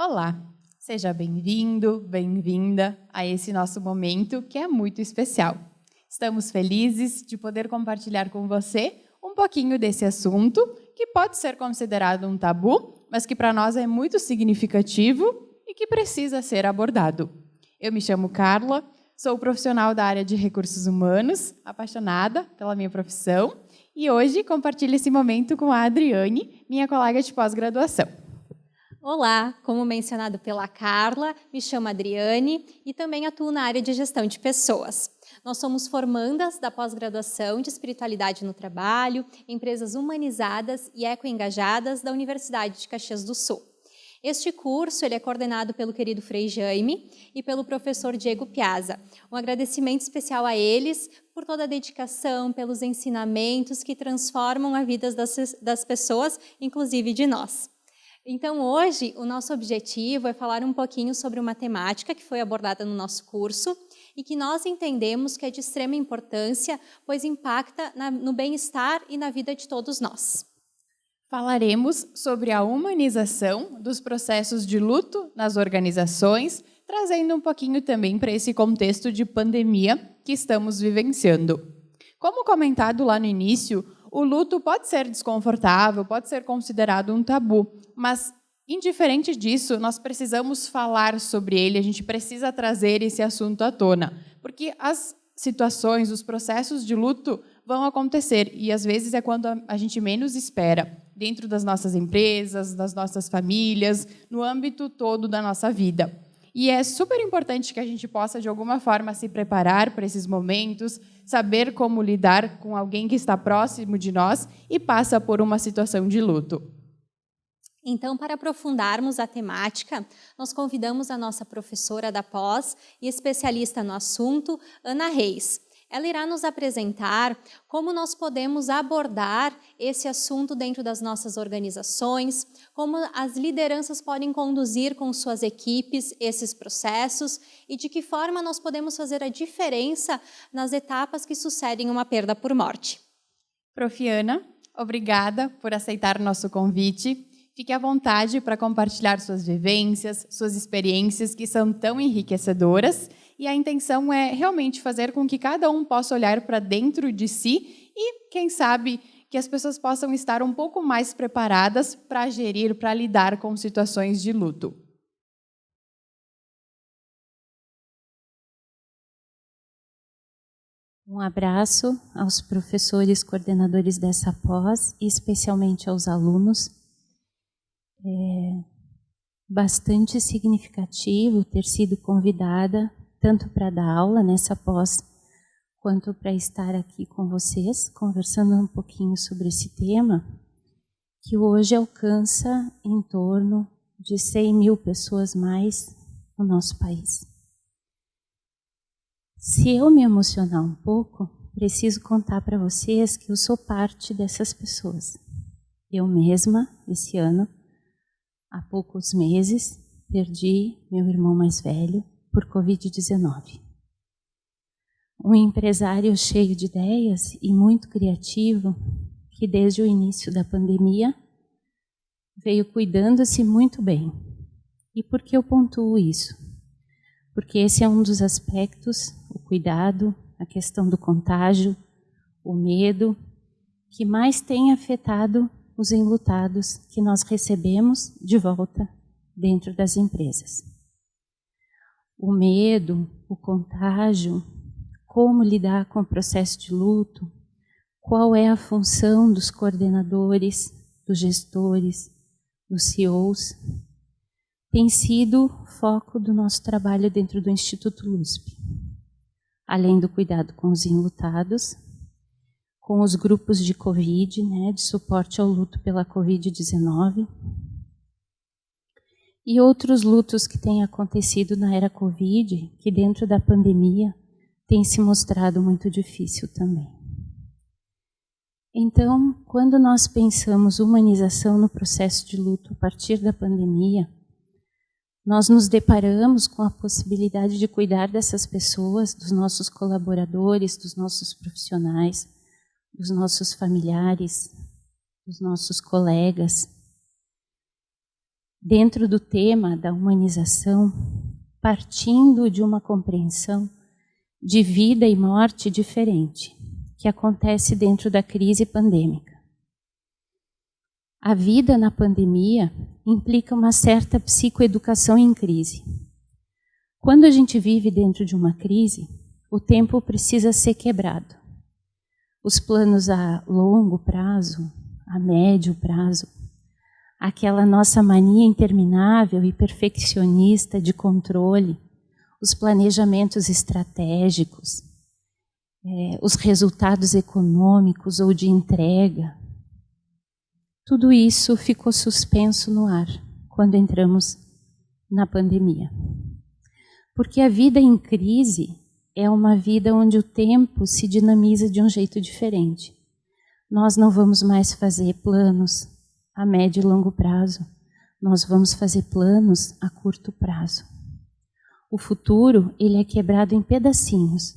Olá, seja bem-vindo, bem-vinda a esse nosso momento que é muito especial. Estamos felizes de poder compartilhar com você um pouquinho desse assunto que pode ser considerado um tabu, mas que para nós é muito significativo e que precisa ser abordado. Eu me chamo Carla, sou profissional da área de recursos humanos, apaixonada pela minha profissão, e hoje compartilho esse momento com a Adriane, minha colega de pós-graduação. Olá, como mencionado pela Carla, me chamo Adriane e também atuo na área de gestão de pessoas. Nós somos formandas da pós-graduação de Espiritualidade no Trabalho, Empresas Humanizadas e Ecoengajadas da Universidade de Caxias do Sul. Este curso ele é coordenado pelo querido Frei Jaime e pelo professor Diego Piazza. Um agradecimento especial a eles por toda a dedicação, pelos ensinamentos que transformam a vida das pessoas, inclusive de nós. Então, hoje, o nosso objetivo é falar um pouquinho sobre uma temática que foi abordada no nosso curso e que nós entendemos que é de extrema importância, pois impacta no bem-estar e na vida de todos nós. Falaremos sobre a humanização dos processos de luto nas organizações, trazendo um pouquinho também para esse contexto de pandemia que estamos vivenciando. Como comentado lá no início, o luto pode ser desconfortável, pode ser considerado um tabu, mas, indiferente disso, nós precisamos falar sobre ele, a gente precisa trazer esse assunto à tona, porque as situações, os processos de luto vão acontecer, e às vezes é quando a gente menos espera, dentro das nossas empresas, das nossas famílias, no âmbito todo da nossa vida. E é super importante que a gente possa, de alguma forma, se preparar para esses momentos, saber como lidar com alguém que está próximo de nós e passa por uma situação de luto. Então, para aprofundarmos a temática, nós convidamos a nossa professora da pós e especialista no assunto, Ana Reis. Ela irá nos apresentar como nós podemos abordar esse assunto dentro das nossas organizações, como as lideranças podem conduzir com suas equipes esses processos e de que forma nós podemos fazer a diferença nas etapas que sucedem uma perda por morte. Prof. Ana, obrigada por aceitar nosso convite. Fique à vontade para compartilhar suas vivências, suas experiências que são tão enriquecedoras, e a intenção é realmente fazer com que cada um possa olhar para dentro de si e, quem sabe, que as pessoas possam estar um pouco mais preparadas para gerir, para lidar com situações de luto. Um abraço aos professores coordenadores dessa pós e especialmente aos alunos. É bastante significativo ter sido convidada tanto para dar aula nessa pós, quanto para estar aqui com vocês, conversando um pouquinho sobre esse tema, que hoje alcança em torno de 100 mil pessoas mais no nosso país. Se eu me emocionar um pouco, preciso contar para vocês que eu sou parte dessas pessoas. Eu mesma, esse ano, há poucos meses, perdi meu irmão mais velho por Covid-19. Um empresário cheio de ideias e muito criativo, que desde o início da pandemia veio cuidando-se muito bem. E por que eu pontuo isso? Porque esse é um dos aspectos, o cuidado, a questão do contágio, o medo, que mais tem afetado os enlutados que nós recebemos de volta dentro das empresas. O medo, o contágio, como lidar com o processo de luto, qual é a função dos coordenadores, dos gestores, dos CEOs, tem sido foco do nosso trabalho dentro do Instituto LUSP. Além do cuidado com os enlutados, com os grupos de Covid, de suporte ao luto pela Covid-19, e outros lutos que têm acontecido na era Covid, que dentro da pandemia tem se mostrado muito difícil também. Então, quando nós pensamos humanização no processo de luto a partir da pandemia, nós nos deparamos com a possibilidade de cuidar dessas pessoas, dos nossos colaboradores, dos nossos profissionais, dos nossos familiares, dos nossos colegas, dentro do tema da humanização, partindo de uma compreensão de vida e morte diferente, que acontece dentro da crise pandêmica. A vida na pandemia implica uma certa psicoeducação em crise. Quando a gente vive dentro de uma crise, o tempo precisa ser quebrado. Os planos a longo prazo, a médio prazo, aquela nossa mania interminável e perfeccionista de controle, os planejamentos estratégicos, os resultados econômicos ou de entrega, tudo isso ficou suspenso no ar quando entramos na pandemia. Porque a vida em crise é uma vida onde o tempo se dinamiza de um jeito diferente. Nós não vamos mais fazer planos a médio e longo prazo, nós vamos fazer planos a curto prazo. O futuro, ele é quebrado em pedacinhos.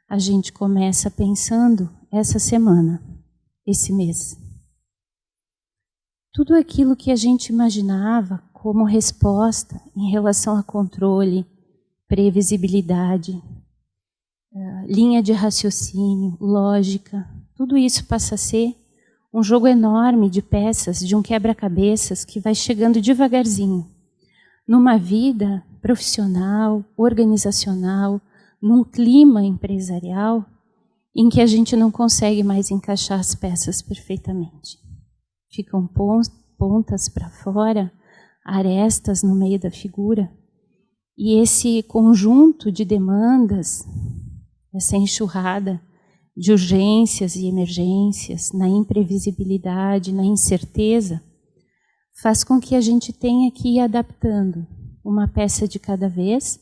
A gente começa pensando essa semana, esse mês. Tudo aquilo que a gente imaginava como resposta em relação a controle, previsibilidade, linha de raciocínio, lógica, tudo isso passa a ser um jogo enorme de peças, de um quebra-cabeças que vai chegando devagarzinho, numa vida profissional, organizacional, num clima empresarial em que a gente não consegue mais encaixar as peças perfeitamente. Ficam pontas para fora, arestas no meio da figura, e esse conjunto de demandas, essa enxurrada de urgências e emergências, na imprevisibilidade, na incerteza, faz com que a gente tenha que ir adaptando uma peça de cada vez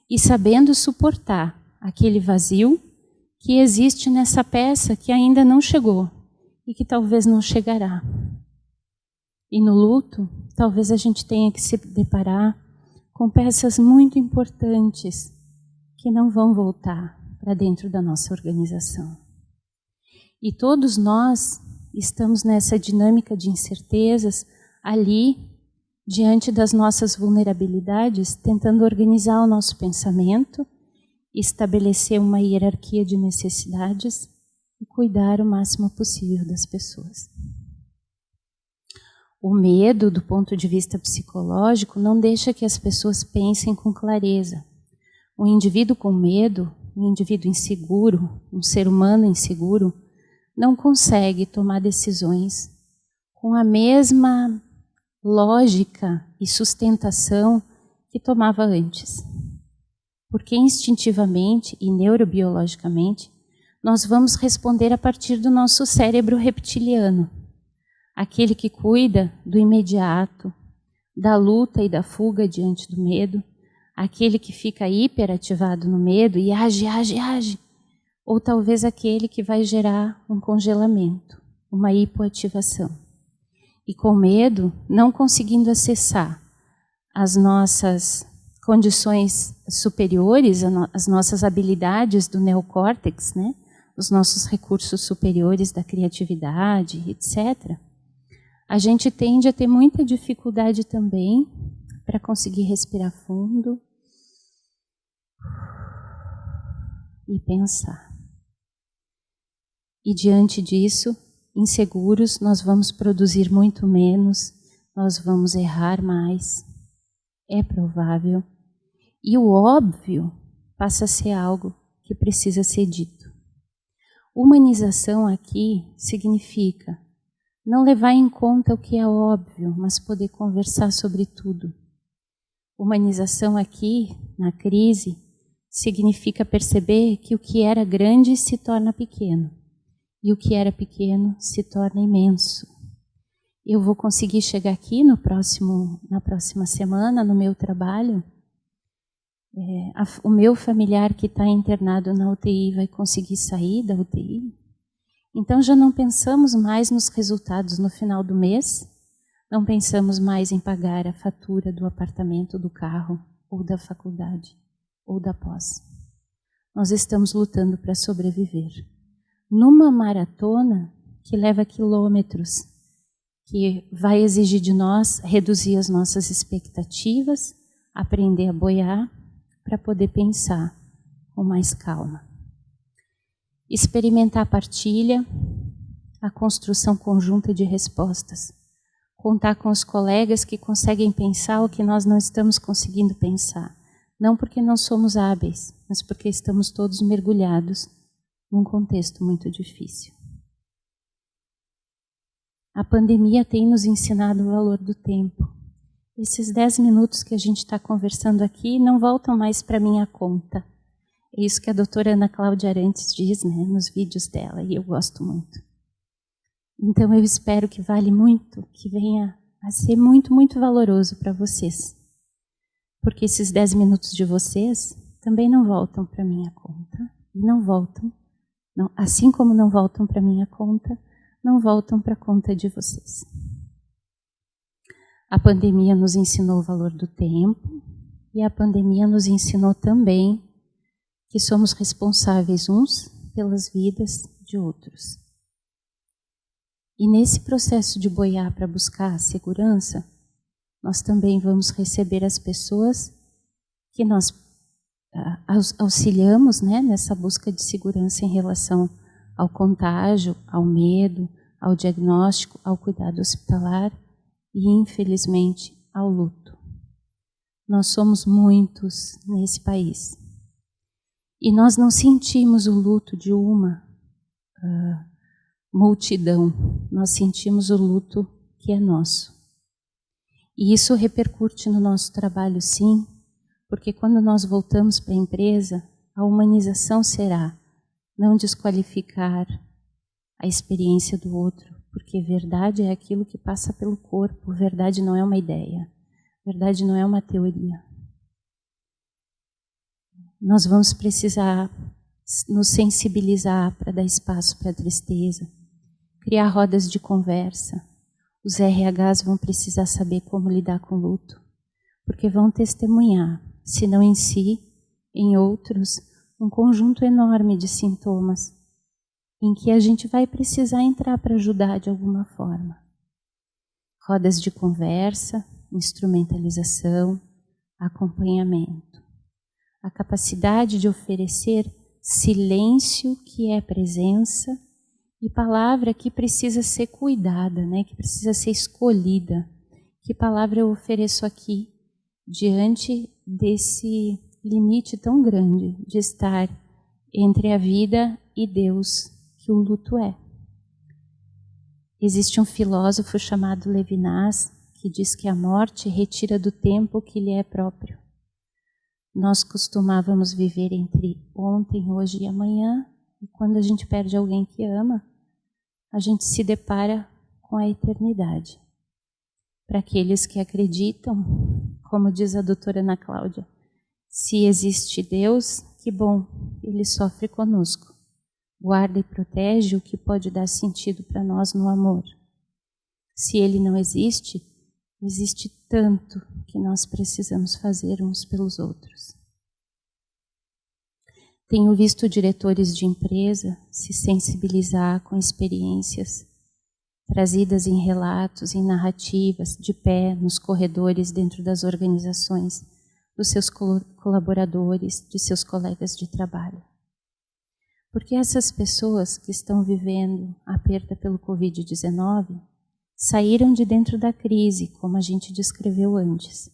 e sabendo suportar aquele vazio que existe nessa peça que ainda não chegou e que talvez não chegará. E no luto, talvez a gente tenha que se deparar com peças muito importantes que não vão voltar para dentro da nossa organização. E todos nós estamos nessa dinâmica de incertezas, ali, diante das nossas vulnerabilidades, tentando organizar o nosso pensamento, estabelecer uma hierarquia de necessidades e cuidar o máximo possível das pessoas. O medo, do ponto de vista psicológico, não deixa que as pessoas pensem com clareza. Um indivíduo com medo, um indivíduo inseguro, um ser humano inseguro, não consegue tomar decisões com a mesma lógica e sustentação que tomava antes. Porque instintivamente e neurobiologicamente, nós vamos responder a partir do nosso cérebro reptiliano, aquele que cuida do imediato, da luta e da fuga diante do medo, aquele que fica hiperativado no medo e age, ou talvez aquele que vai gerar um congelamento, uma hipoativação. E com medo, não conseguindo acessar as nossas condições superiores, as nossas habilidades do neocórtex, né? Os nossos recursos superiores da criatividade, etc., a gente tende a ter muita dificuldade também para conseguir respirar fundo e pensar. E diante disso, inseguros, nós vamos produzir muito menos, nós vamos errar mais, é provável. E o óbvio passa a ser algo que precisa ser dito. Humanização aqui significa não levar em conta o que é óbvio, mas poder conversar sobre tudo. Humanização aqui, na crise, significa perceber que o que era grande se torna pequeno. E o que era pequeno se torna imenso. Eu vou conseguir chegar aqui na próxima semana, no meu trabalho. O meu familiar que está internado na UTI vai conseguir sair da UTI. Então já não pensamos mais nos resultados no final do mês, não pensamos mais em pagar a fatura do apartamento, do carro, ou da faculdade, ou da pós. Nós estamos lutando para sobreviver. Numa maratona que leva quilômetros que vai exigir de nós reduzir as nossas expectativas, aprender a boiar para poder pensar com mais calma. Experimentar a partilha, a construção conjunta de respostas. Contar com os colegas que conseguem pensar o que nós não estamos conseguindo pensar. Não porque não somos hábeis, mas porque estamos todos mergulhados num contexto muito difícil. A pandemia tem nos ensinado o valor do tempo. Esses 10 minutos que a gente está conversando aqui não voltam mais para minha conta. É isso que a doutora Ana Cláudia Arantes diz, né, nos vídeos dela, e eu gosto muito. Então eu espero que vale muito, que venha a ser muito, muito valoroso para vocês. Porque esses 10 minutos de vocês também não voltam para minha conta. E não voltam, não, assim como não voltam para minha conta, não voltam para a conta de vocês. A pandemia nos ensinou o valor do tempo e a pandemia nos ensinou também que somos responsáveis uns pelas vidas de outros. E nesse processo de boiar para buscar a segurança, nós também vamos receber as pessoas que nós auxiliamos, né, nessa busca de segurança em relação ao contágio, ao medo, ao diagnóstico, ao cuidado hospitalar e, infelizmente, ao luto. Nós somos muitos nesse país. E nós não sentimos o luto de uma multidão, nós sentimos o luto que é nosso. E isso repercute no nosso trabalho, sim, porque quando nós voltamos para a empresa, a humanização será não desqualificar a experiência do outro, porque verdade é aquilo que passa pelo corpo, verdade não é uma ideia, verdade não é uma teoria. Nós vamos precisar nos sensibilizar para dar espaço para a tristeza, criar rodas de conversa. Os RHs vão precisar saber como lidar com o luto, porque vão testemunhar, se não em si, em outros, um conjunto enorme de sintomas em que a gente vai precisar entrar para ajudar de alguma forma. Rodas de conversa, instrumentalização, acompanhamento. A capacidade de oferecer silêncio, que é presença, e palavra que precisa ser cuidada, né? Que precisa ser escolhida. Que palavra eu ofereço aqui diante desse limite tão grande de estar entre a vida e Deus, que o luto é. Existe um filósofo chamado Levinas que diz que a morte retira do tempo o que lhe é próprio. Nós costumávamos viver entre ontem, hoje e amanhã, e quando a gente perde alguém que ama, a gente se depara com a eternidade. Para aqueles que acreditam, como diz a doutora Ana Cláudia, se existe Deus, que bom, Ele sofre conosco. Guarda e protege o que pode dar sentido para nós no amor. Se Ele não existe, existe tanto que nós precisamos fazer uns pelos outros. Tenho visto diretores de empresa se sensibilizar com experiências trazidas em relatos, em narrativas, de pé, nos corredores dentro das organizações, dos seus colaboradores, de seus colegas de trabalho. Porque essas pessoas que estão vivendo a perda pelo Covid-19 saíram de dentro da crise, como a gente descreveu antes.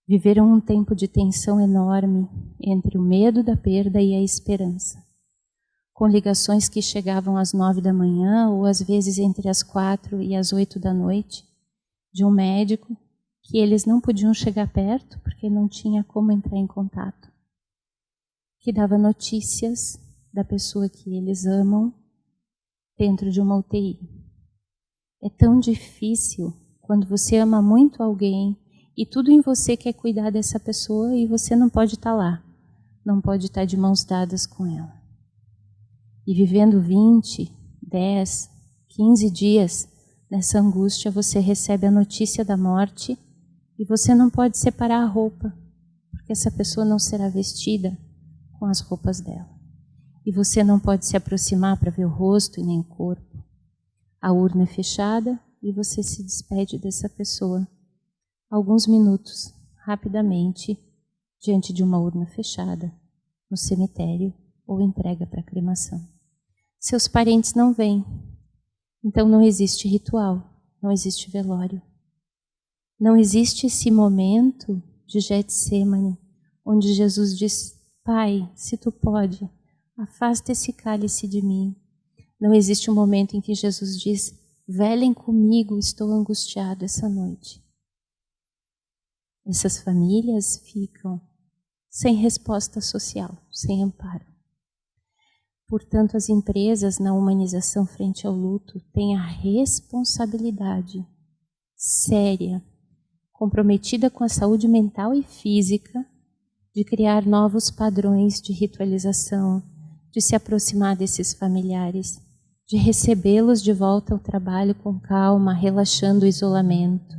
Viveram um tempo de tensão enorme entre o medo da perda e a esperança, com ligações que chegavam às 9 da manhã ou às vezes entre as 4 e as 8 da noite, de um médico que eles não podiam chegar perto porque não tinha como entrar em contato, que dava notícias da pessoa que eles amam dentro de uma UTI. É tão difícil quando você ama muito alguém e tudo em você quer cuidar dessa pessoa e você não pode estar lá, não pode estar de mãos dadas com ela. E vivendo 20, 10, 15 dias nessa angústia, você recebe a notícia da morte e você não pode separar a roupa, porque essa pessoa não será vestida com as roupas dela. E você não pode se aproximar para ver o rosto e nem o corpo. A urna é fechada e você se despede dessa pessoa. Alguns minutos, rapidamente, diante de uma urna fechada, no cemitério ou entrega para cremação. Seus parentes não vêm, então não existe ritual, não existe velório. Não existe esse momento de Getsêmani, onde Jesus diz, Pai, se tu pode, afasta esse cálice de mim. Não existe um momento em que Jesus diz, velem comigo, estou angustiado essa noite. Essas famílias ficam sem resposta social, sem amparo. Portanto, as empresas na humanização frente ao luto têm a responsabilidade séria, comprometida com a saúde mental e física, de criar novos padrões de ritualização, de se aproximar desses familiares, de recebê-los de volta ao trabalho com calma, relaxando o isolamento,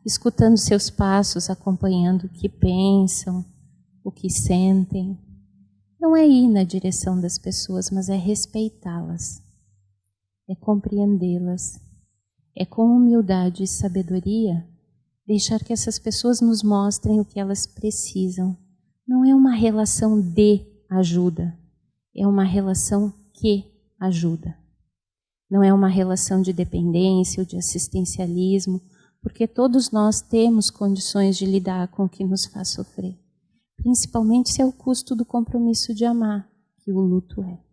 escutando seus passos, acompanhando o que pensam, o que sentem. Não é ir na direção das pessoas, mas é respeitá-las, é compreendê-las, é com humildade e sabedoria deixar que essas pessoas nos mostrem o que elas precisam. Não é uma relação de ajuda, é uma relação que ajuda. Não é uma relação de dependência ou de assistencialismo, porque todos nós temos condições de lidar com o que nos faz sofrer. Principalmente se é o custo do compromisso de amar, que o luto é.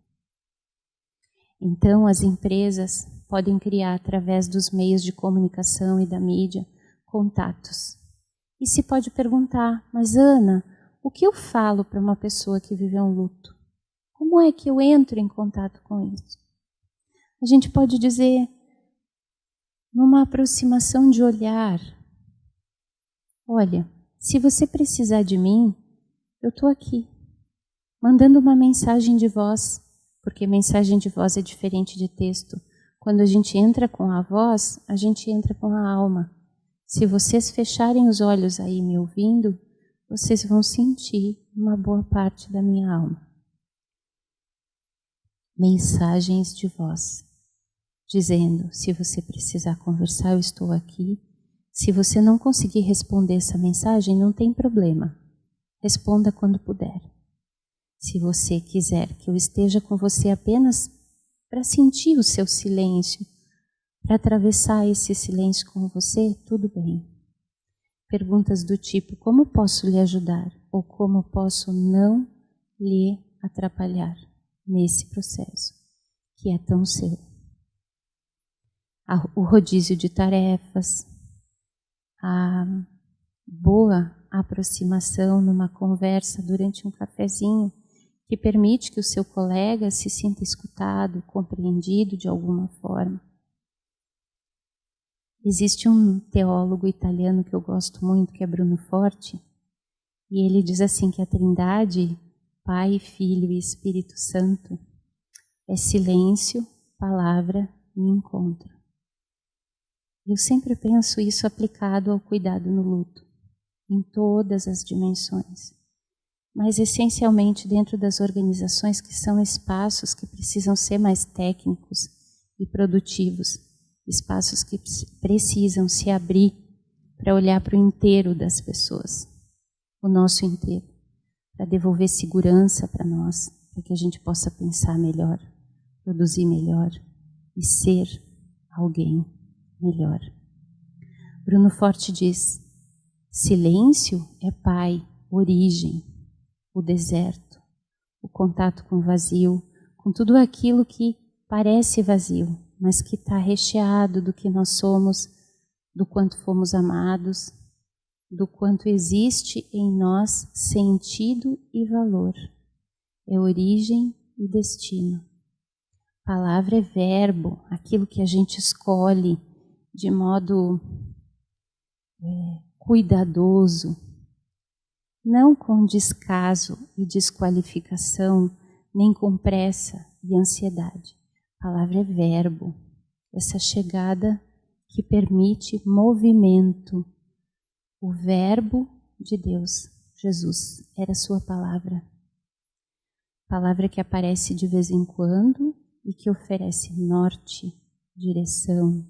Então, as empresas podem criar, através dos meios de comunicação e da mídia, contatos. E se pode perguntar, mas Ana, o que eu falo para uma pessoa que vive um luto? Como é que eu entro em contato com isso? A gente pode dizer, numa aproximação de olhar, olha, se você precisar de mim, eu estou aqui, mandando uma mensagem de voz, porque mensagem de voz é diferente de texto. Quando a gente entra com a voz, a gente entra com a alma. Se vocês fecharem os olhos aí me ouvindo, vocês vão sentir uma boa parte da minha alma. Mensagens de voz, dizendo, se você precisar conversar, eu estou aqui. Se você não conseguir responder essa mensagem, não tem problema. Responda quando puder. Se você quiser que eu esteja com você apenas para sentir o seu silêncio, para atravessar esse silêncio com você, tudo bem. Perguntas do tipo, como posso lhe ajudar? Ou como posso não lhe atrapalhar nesse processo, que é tão seu? O rodízio de tarefas, a boa aproximação numa conversa durante um cafezinho, que permite que o seu colega se sinta escutado, compreendido de alguma forma. Existe um teólogo italiano que eu gosto muito, que é Bruno Forte, e ele diz assim que a Trindade, Pai, Filho e Espírito Santo, é silêncio, palavra e encontro. Eu sempre penso isso aplicado ao cuidado no luto, em todas as dimensões, mas essencialmente dentro das organizações que são espaços que precisam ser mais técnicos e produtivos, espaços que precisam se abrir para olhar para o inteiro das pessoas, o nosso inteiro, para devolver segurança para nós, para que a gente possa pensar melhor, produzir melhor e ser alguém melhor. Bruno Forte diz, silêncio é pai, origem, o deserto, o contato com o vazio, com tudo aquilo que parece vazio, mas que está recheado do que nós somos, do quanto fomos amados, do quanto existe em nós sentido e valor. É origem e destino. Palavra é verbo, aquilo que a gente escolhe de modo cuidadoso, não com descaso e desqualificação, nem com pressa e ansiedade. A palavra é verbo, essa chegada que permite movimento. O verbo de Deus, Jesus, era a sua palavra. Palavra que aparece de vez em quando e que oferece norte, direção,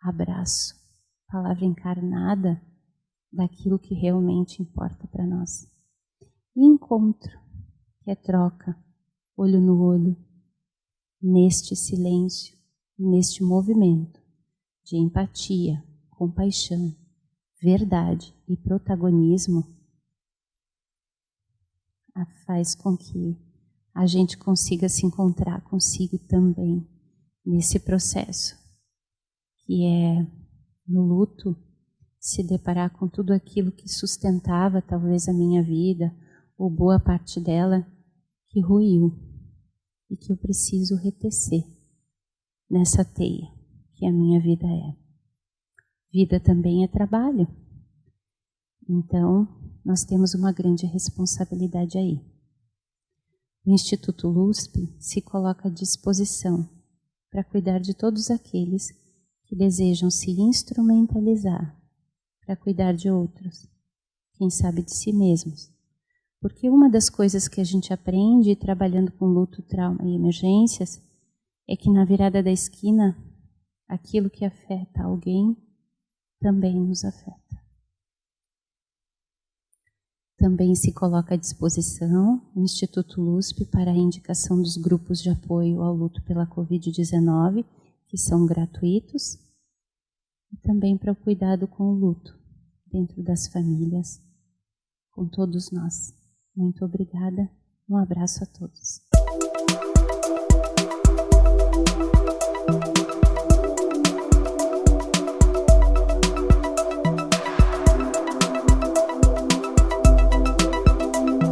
abraço, palavra encarnada daquilo que realmente importa para nós. E encontro, que é troca, olho no olho, neste silêncio, neste movimento de empatia, compaixão, verdade e protagonismo, faz com que a gente consiga se encontrar consigo também nesse processo, que é no luto se deparar com tudo aquilo que sustentava talvez a minha vida, ou boa parte dela, que ruiu e que eu preciso retecer nessa teia que a minha vida é. Vida também é trabalho. Então, nós temos uma grande responsabilidade aí. O Instituto LUSP se coloca à disposição para cuidar de todos aqueles que desejam se instrumentalizar para cuidar de outros, quem sabe de si mesmos. Porque uma das coisas que a gente aprende trabalhando com luto, trauma e emergências é que na virada da esquina, aquilo que afeta alguém também nos afeta. Também se coloca à disposição o Instituto LUSP para a indicação dos grupos de apoio ao luto pela Covid-19, que são gratuitos, e também para o cuidado com o luto dentro das famílias, com todos nós. Muito obrigada, um abraço a todos.